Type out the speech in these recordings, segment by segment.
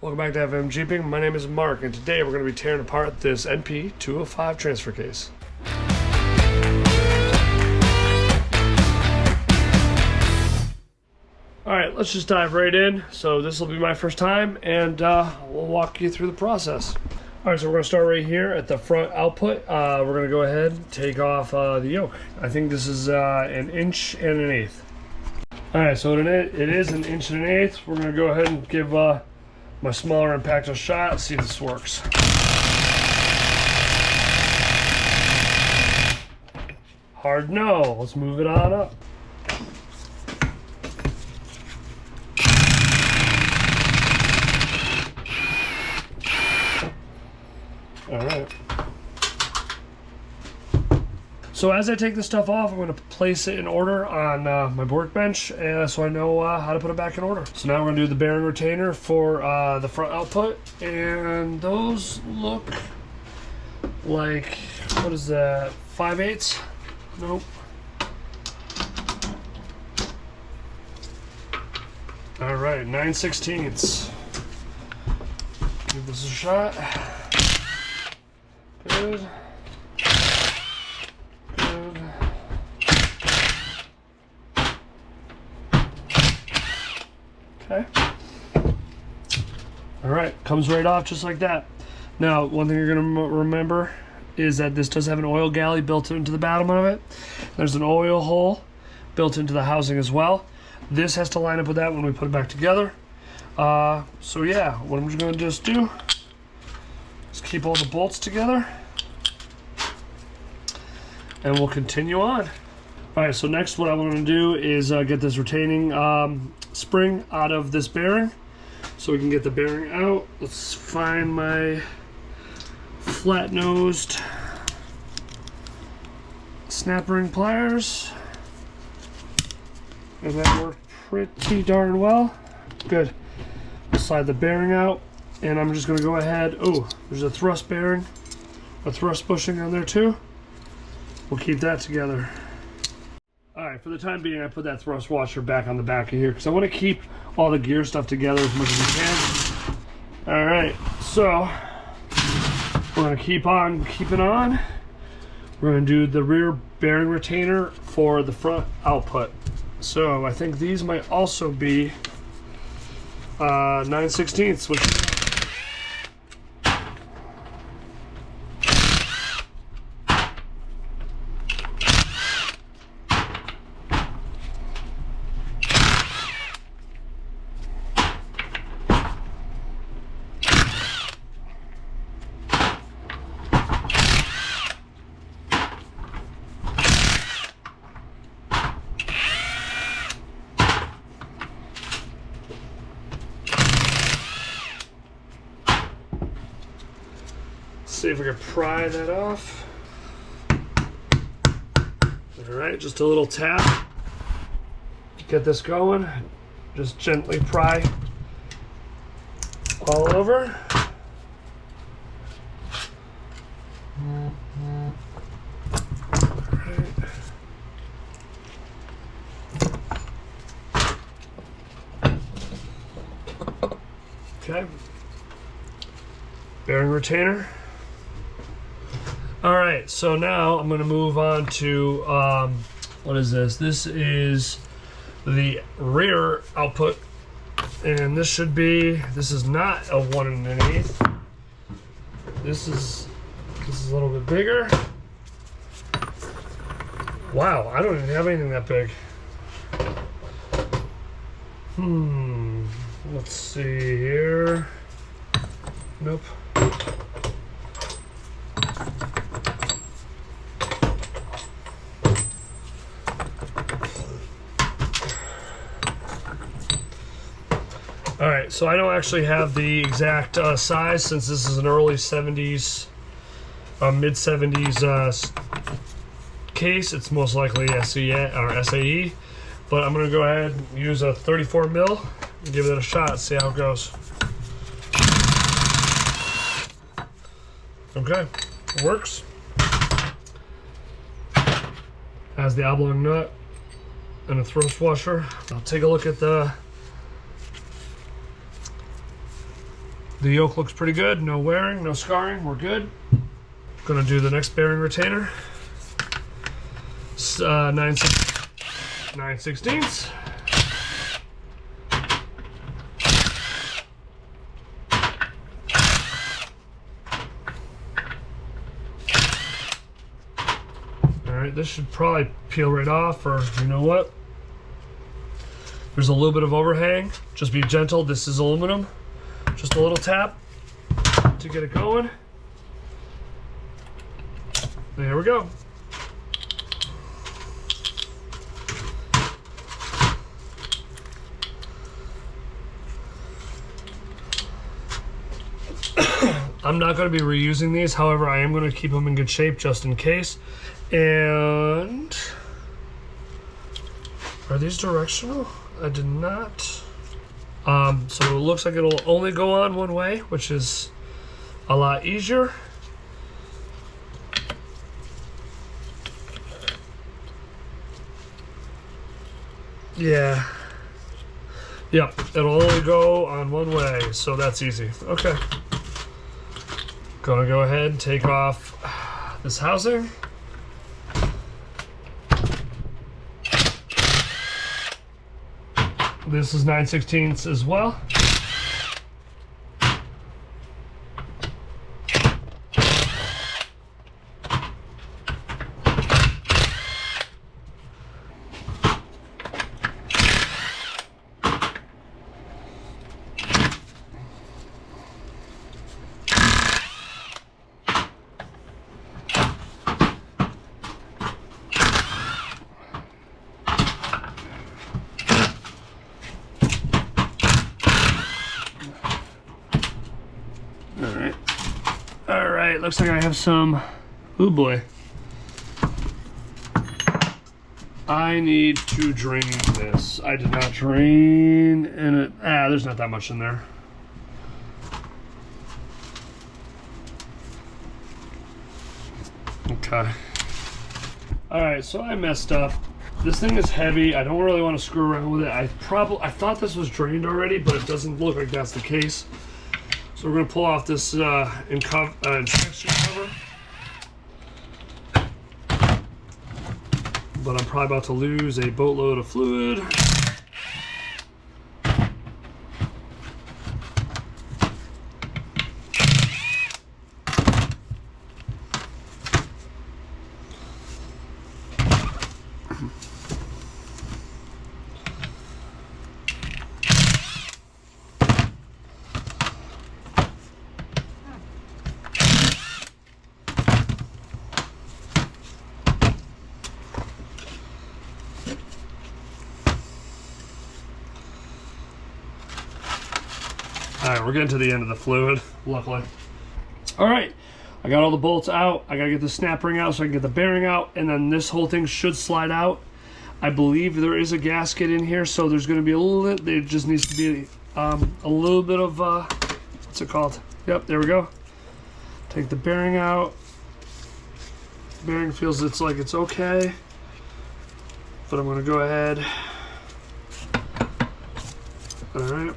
Welcome back to FM Jeeping. My name is Mark, and today we're going to be tearing apart this Np205 transfer case. Alright, let's just dive right in. So this will be my first time, and we'll walk you through the process. Alright, so we're going to start right here at the front output. We're going to go ahead and take off the yoke. I think this is 1 inch and 1/8. Alright, so it is 1 inch and 1/8. We're going to go ahead and give my smaller Np205 a shot, see if this works. Hard no. Let's move it on up. Alright. So as I take this stuff off, I'm going to place it in order on my workbench, so I know how to put it back in order. So now we're going to do the bearing retainer for the front output, and those look like, what is that, 5/8? Nope. Alright, 9/16. Give this a shot. Good. Okay. Alright, comes right off just like that. Now, one thing you're going to remember is that this does have an oil galley built into the bottom of it. There's an oil hole built into the housing as well. This has to line up with that when we put it back together. So yeah, what I'm just going to do is keep all the bolts together, and we'll continue on. Alright, so next what I want to do is get this retaining spring out of this bearing so we can get the bearing out. Let's find my flat-nosed snap ring pliers, and that worked pretty darn well. Good. I'll slide the bearing out, and I'm just going to go ahead. Oh, there's a thrust bearing, a thrust bushing on there too. We'll keep that together. Alright, for the time being, I put that thrust washer back on the back of here because I want to keep all the gear stuff together as much as we can. Alright, so we're going to keep on keeping on. We're going to do the rear bearing retainer for the front output. So I think these might also be 9/16, which see if we can pry that off. Alright, just a little tap. Get this going. Just gently pry all over. Okay. Bearing retainer. Alright, so now I'm going to move on to, what is this? This is the rear output, and this is not a 1 1/8. This is a little bit bigger. Wow, I don't even have anything that big. Let's see here. Nope. Alright, so I don't actually have the exact size since this is an early 70s, mid-70s case. It's most likely SAE, but I'm going to go ahead and use a 34 mil and give it a shot, see how it goes. Okay, it works. Has the oblong nut and a thrust washer. I'll take a look at the The yoke looks pretty good. No wearing, no scarring. We're good. Gonna do the next bearing retainer. 9/16. Alright, this should probably peel right off, or you know what? There's a little bit of overhang. Just be gentle. This is aluminum. Just a little tap to get it going. There we go. I'm not going to be reusing these, however, I am going to keep them in good shape just in case. And are these directional? I did not. So it looks like it'll only go on one way, which is a lot easier. Yeah. Yep, it'll only go on one way, so that's easy. Okay. Gonna go ahead and take off this housing. This is 9/16 as well. Alright, looks like I have some, oh boy. I need to drain this. I did not drain, and it, there's not that much in there. Okay. Alright, so I messed up. This thing is heavy. I don't really want to screw around with it. I thought this was drained already, but it doesn't look like that's the case. So we're going to pull off this inspection cover. But I'm probably about to lose a boatload of fluid. Alright, we're getting to the end of the fluid, luckily. Alright, I got all the bolts out. I gotta get the snap ring out so I can get the bearing out, and then this whole thing should slide out. I believe there is a gasket in here, so there's gonna be a little, there just needs to be a little bit of, what's it called? Yep, there we go. Take the bearing out. Bearing feels it's like it's okay, but I'm gonna go ahead. Alright.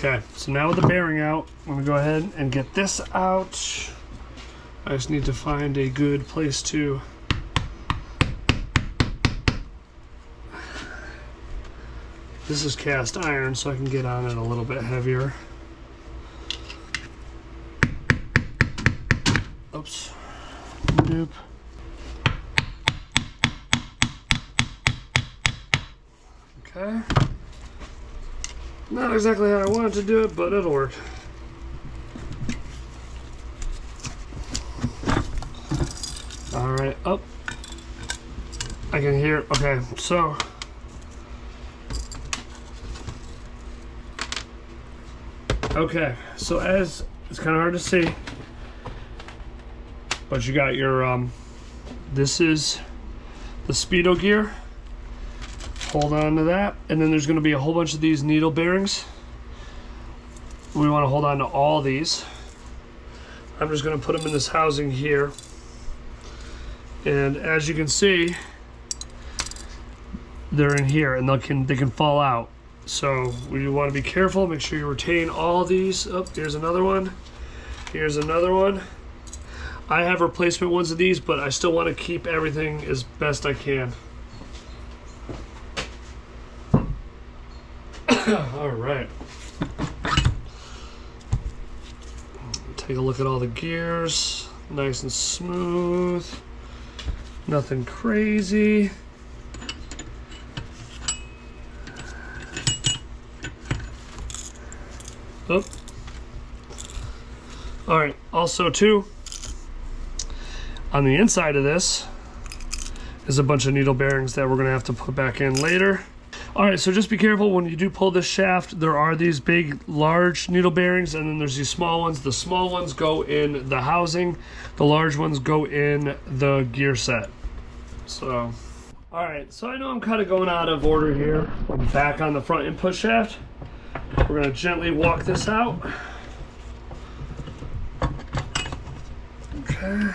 Okay, so now with the bearing out, I'm gonna go ahead and get this out. I just need to find a good place to this is cast iron, so I can get on it a little bit heavier. Oops. Nope. Okay. Not exactly how I wanted to do it, but it'll work. Alright, up. I can hear, okay, so. Okay, so as, it's kind of hard to see, but you got your, this is the speedo gear. Hold on to that, and then there's going to be a whole bunch of these needle bearings. We want to hold on to all these. I'm just going to put them in this housing here, and as you can see, they're in here, and they can fall out. So we want to be careful, make sure you retain all these. Oh, here's another one. Here's another one. I have replacement ones of these, but I still want to keep everything as best I can. All right. Take a look at all the gears. Nice and smooth. Nothing crazy. Oh. All right. Also, too, on the inside of this is a bunch of needle bearings that we're going to have to put back in later. All right, so just be careful when you do pull this shaft. There are these big, large needle bearings, and then there's these small ones. The small ones go in the housing. The large ones go in the gear set. So, all right, so I know I'm kind of going out of order here. I'm back on the front input shaft. We're going to gently walk this out. Okay.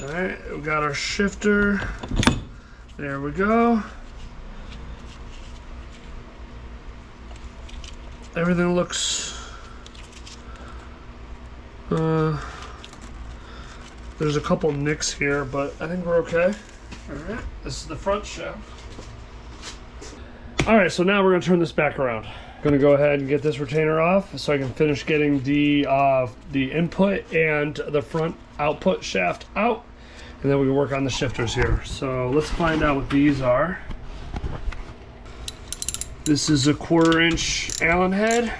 Alright, we got our shifter. There we go. Everything looks there's a couple nicks here, but I think we're okay. Alright, this is the front shaft. Alright, so now we're going to turn this back around. Going to go ahead and get this retainer off so I can finish getting the input and the front output shaft out, and then we can work on the shifters here. So let's find out what these are. This is a 1/4 inch Allen head.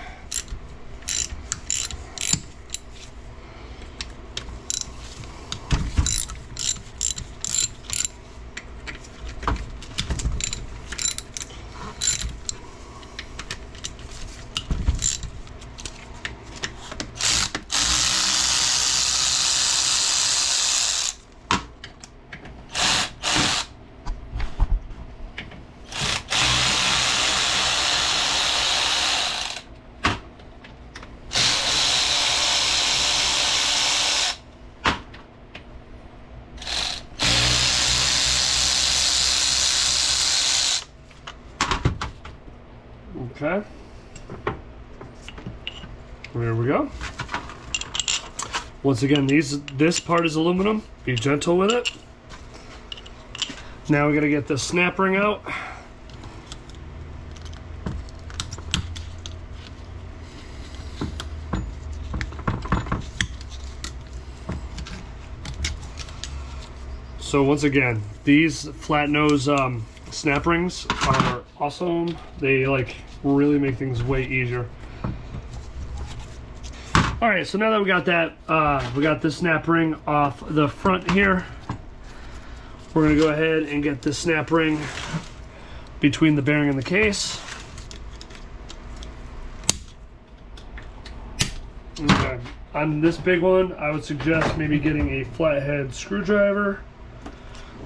Okay, there we go. Once again, this part is aluminum. Be gentle with it. Now we gotta get the snap ring out. So once again, these flat nose snap rings are awesome. They like really make things way easier. All right, so now that we got that, we got this snap ring off the front here. We're gonna go ahead and get this snap ring between the bearing and the case. Okay. On this big one, I would suggest maybe getting a flathead screwdriver,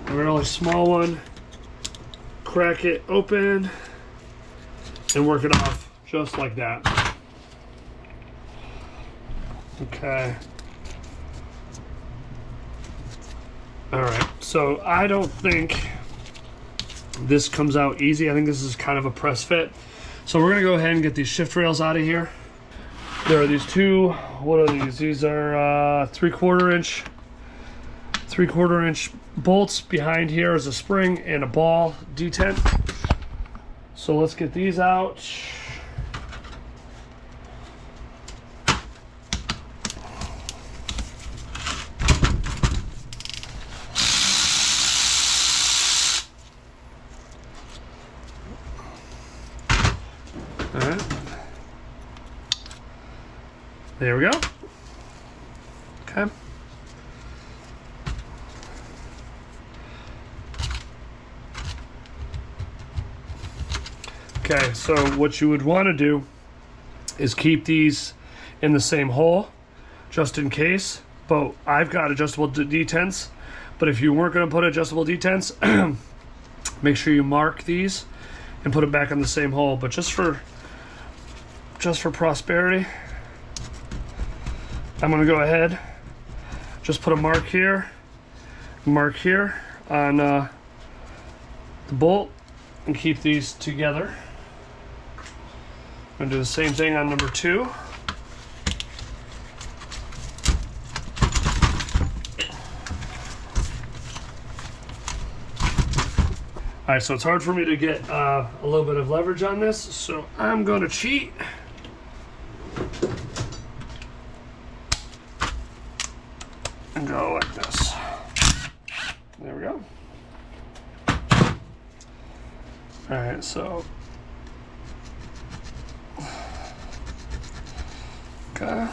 a really small one. Crack it open and work it off just like that. Okay. All right, so I don't think this comes out easy. I think this is kind of a press fit. So we're gonna go ahead and get these shift rails out of here. There are these two, what are these? These are 3/4 inch bolts. Behind here is a spring and a ball detent. So let's get these out. All right. There we go. Okay. Okay, so what you would want to do is keep these in the same hole, just in case. But I've got adjustable detents. But if you weren't going to put adjustable detents, make sure you mark these and put it back in the same hole. But just for just for prosperity, I'm gonna go ahead, just put a mark here on the bolt and keep these together. I'm gonna do the same thing on number 2. All right, so it's hard for me to get a little bit of leverage on this, so I'm going to cheat. And go like this. There we go. All right, so. Okay.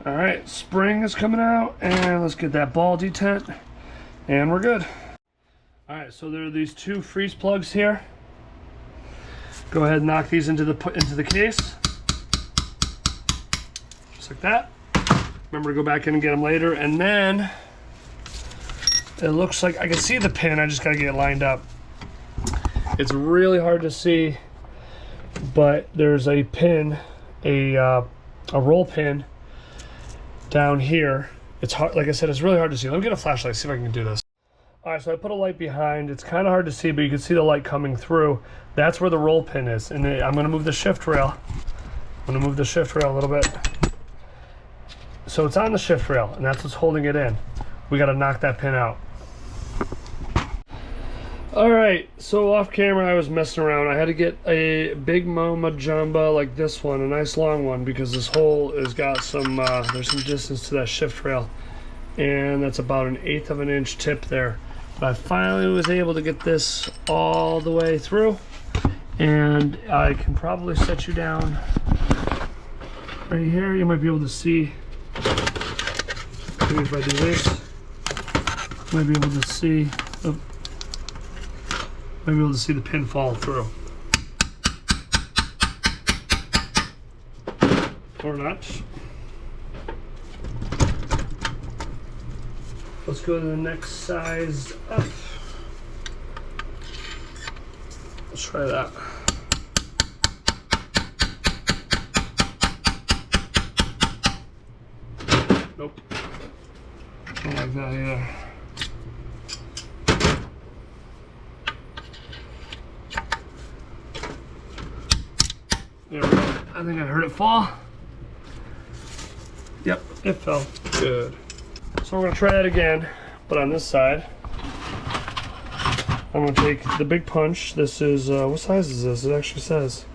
All right, spring is coming out, and let's get that ball detent, and we're good. All right, so there are these 2 freeze plugs here. Go ahead and knock these into the case, just like that. Remember to go back in and get them later, and then it looks like I can see the pin. I just gotta get it lined up. It's really hard to see, but there's a pin, a roll pin down here. It's hard, like I said, it's really hard to see. Let me get a flashlight, see if I can do this. All right, so I put a light behind. It's kind of hard to see, but you can see the light coming through. That's where the roll pin is. And I'm gonna move the shift rail. I'm gonna move the shift rail a little bit. So it's on the shift rail, and that's what's holding it in. We gotta knock that pin out. All right, so off camera I was messing around. I had to get a big Mama Jamba like this one, a nice long one, because this hole has got some, there's some distance to that shift rail. And that's about 1/8 of an inch tip there. But I finally was able to get this all the way through. And I can probably set you down right here. You might be able to see, maybe if I do this, you might be able to see, might be able to see the pin fall through. Or not. Let's go to the next size up. Let's try that. Nope. Don't like that either. There we go. I think I heard it fall. Yep, it fell. Good. So we're going to try that again, but on this side. I'm going to take the big punch. This is, what size is this? It actually says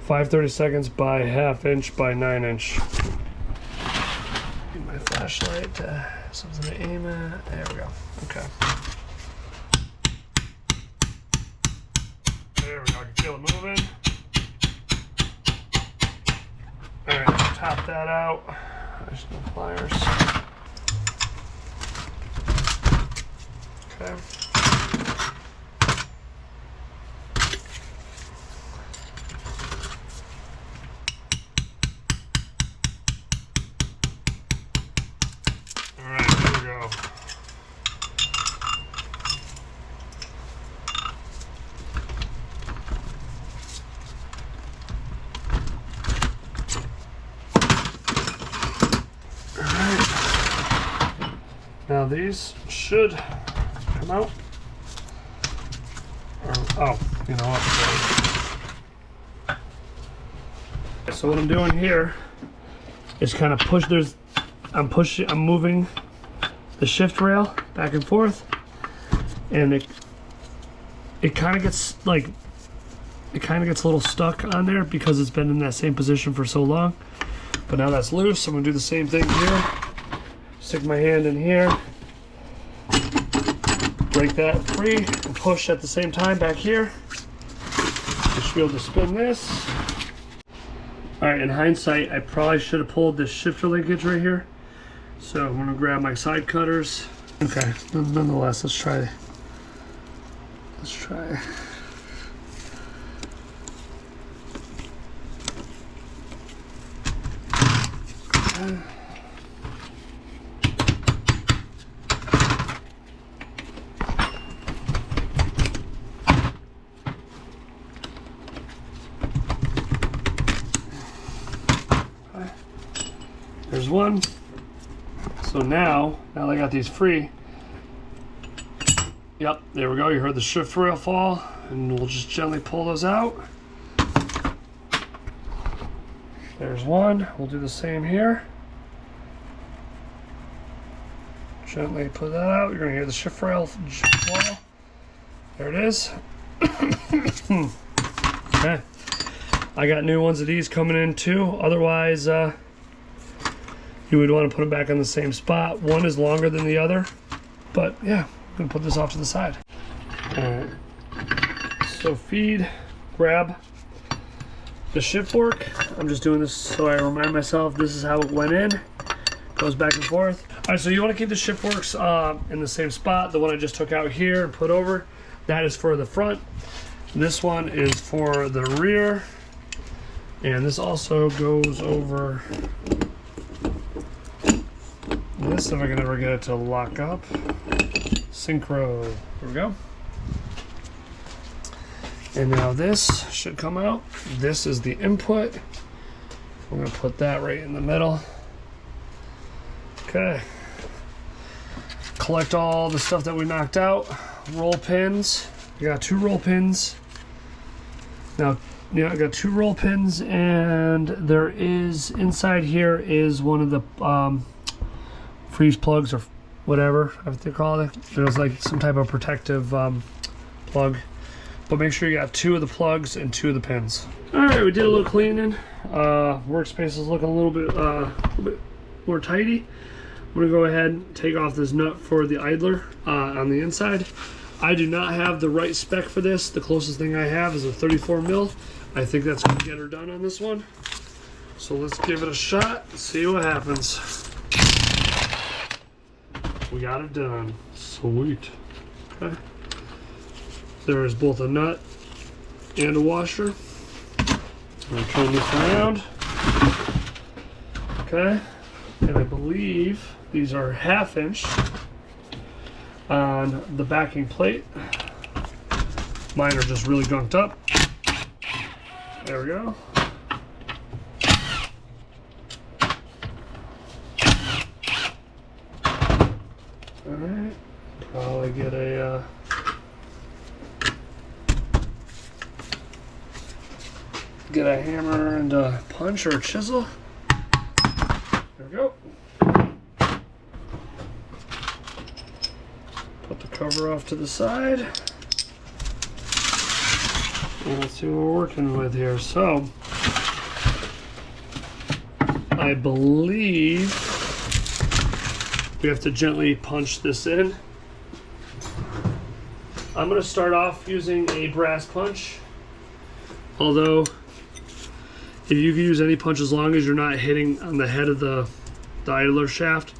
5/32 by 1/2 inch by 9 inch. Need my flashlight, something to aim at. There we go. Okay. There we go. I can feel it moving. Alright, top that out. There's no pliers. Okay. Alright, here we go. Now these should come out. Oh, you know what? So what I'm doing here is kind of push. I'm moving the shift rail back and forth, and it kind of gets a little stuck on there because it's been in that same position for so long. But now that's loose. I'm gonna do the same thing here. Stick my hand in here, break that free, and push at the same time back here. I should be able to spin this. Alright, in hindsight, I probably should have pulled this shifter linkage right here. So I'm going to grab my side cutters. Okay, nonetheless, let's try. There's one. So now I got these free. Yep, there we go. You heard the shift rail fall, and we'll just gently pull those out. There's one. We'll do the same here. Gently put that out. You're going to hear the shift rail fall. There it is. Okay. I got new ones of these coming in too. Otherwise, you would want to put them back on the same spot. One is longer than the other, but yeah, I'm gonna put this off to the side. Alright, so grab the shift fork. I'm just doing this so I remind myself this is how it went in. Goes back and forth. Alright, so you want to keep the shift forks in the same spot. The one I just took out here and put over, that is for the front. This one is for the rear. And this also goes over this, if I can ever get it to lock up. Synchro. There we go. And now this should come out. This is the input. I'm going to put that right in the middle. Okay. Collect all the stuff that we knocked out. Roll pins. We got 2 roll pins. Now, yeah, I got 2 roll pins, and there is inside here is one of the freeze plugs or whatever they call it. There's like some type of protective plug, but make sure you got 2 of the plugs and 2 of the pins. All right, we did a little cleaning. Workspace is looking a little bit more tidy. I'm gonna go ahead and take off this nut for the idler on the inside. I do not have the right spec for this. The closest thing I have is a 34 mil. I think that's gonna get her done on this one. So let's give it a shot and see what happens. We got it done. Sweet. Okay. There is both a nut and a washer. I'm gonna turn this around. Okay. And I believe these are 1/2 inch on the backing plate. Mine are just really gunked up. There we go. Alright, probably get a hammer and a punch or a chisel. There we go. Put the cover off to the side. And let's see what we're working with here. So, I believe we have to gently punch this in. I'm going to start off using a brass punch, although if you can use any punch as long as you're not hitting on the head of the idler shaft,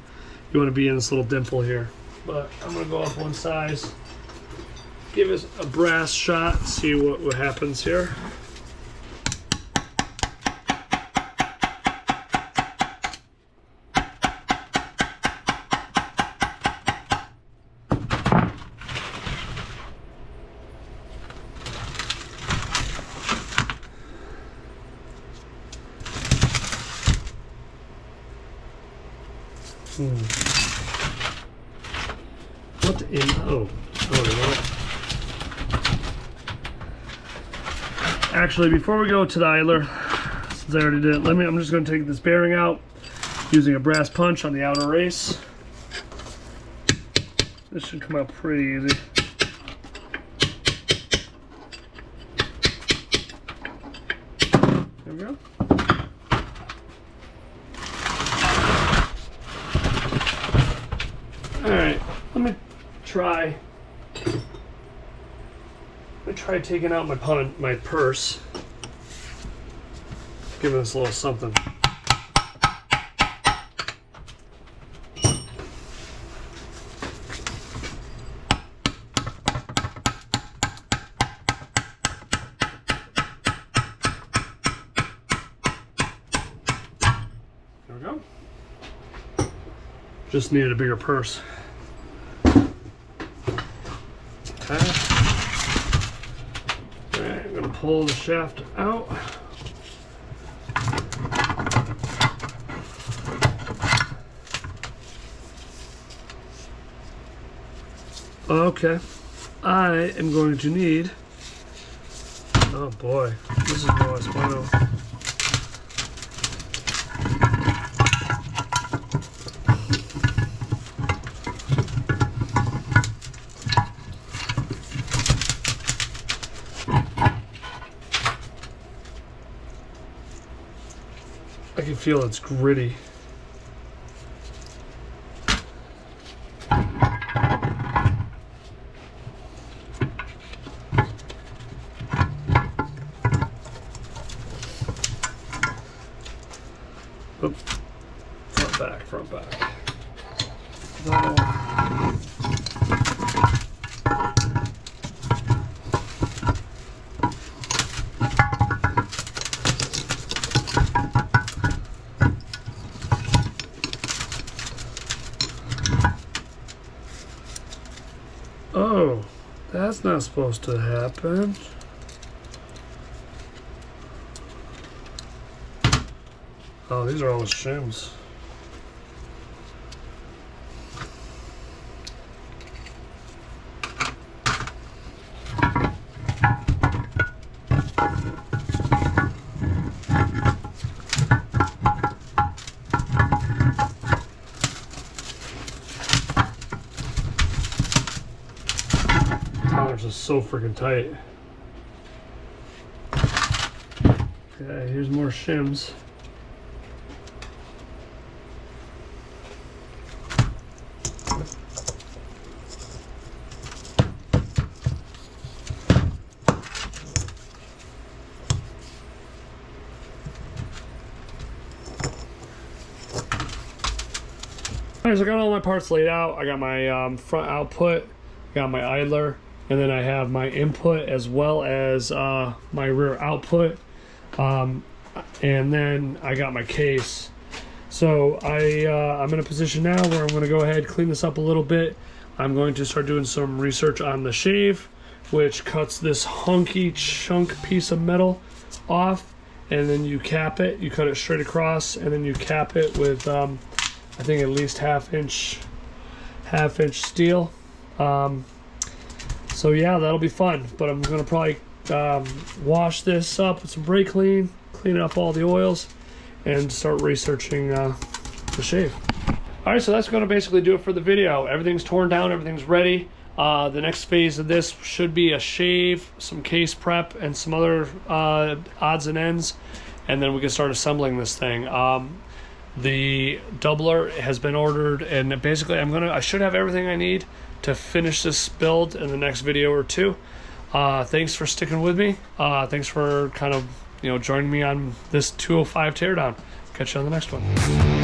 you want to be in this little dimple here. But I'm going to go up one size, give us a brass shot, see what happens here. What in? Oh, you know what? Actually, before we go to the idler, since I already did it, I'm just going to take this bearing out using a brass punch on the outer race. This should come out pretty easy. There we go. Alright, let me try taking out my purse. Give this a little something. There we go. Just needed a bigger purse. Okay. Alright, I'm gonna pull the shaft out. Okay. I am going to need, oh boy, this is no Espano. I can feel it's gritty. Oop. Front back. Oh, that's not supposed to happen. Oh, these are all the shims. Tires are so freaking tight. Okay, here's more shims. Alright, so I got all my parts laid out. I got my front output, got my idler, and then I have my input as well as my rear output. And then I got my case. So I'm in a position now where I'm going to go ahead, clean this up a little bit. I'm going to start doing some research on the shave, which cuts this hunky chunk piece of metal off, and then you cap it. You cut it straight across, and then you cap it with I think at least half inch steel. So yeah, that'll be fun. But I'm gonna probably wash this up with some brake clean up all the oils, and start researching the shave. All right, so that's gonna basically do it for the video. Everything's torn down, everything's ready. The next phase of this should be a shave, some case prep, and some other odds and ends, and then we can start assembling this thing. The doubler has been ordered, and basically I should have everything I need to finish this build in the next video or two. Thanks for sticking with me. Thanks for kind of joining me on this 205 teardown. Catch you on the next one.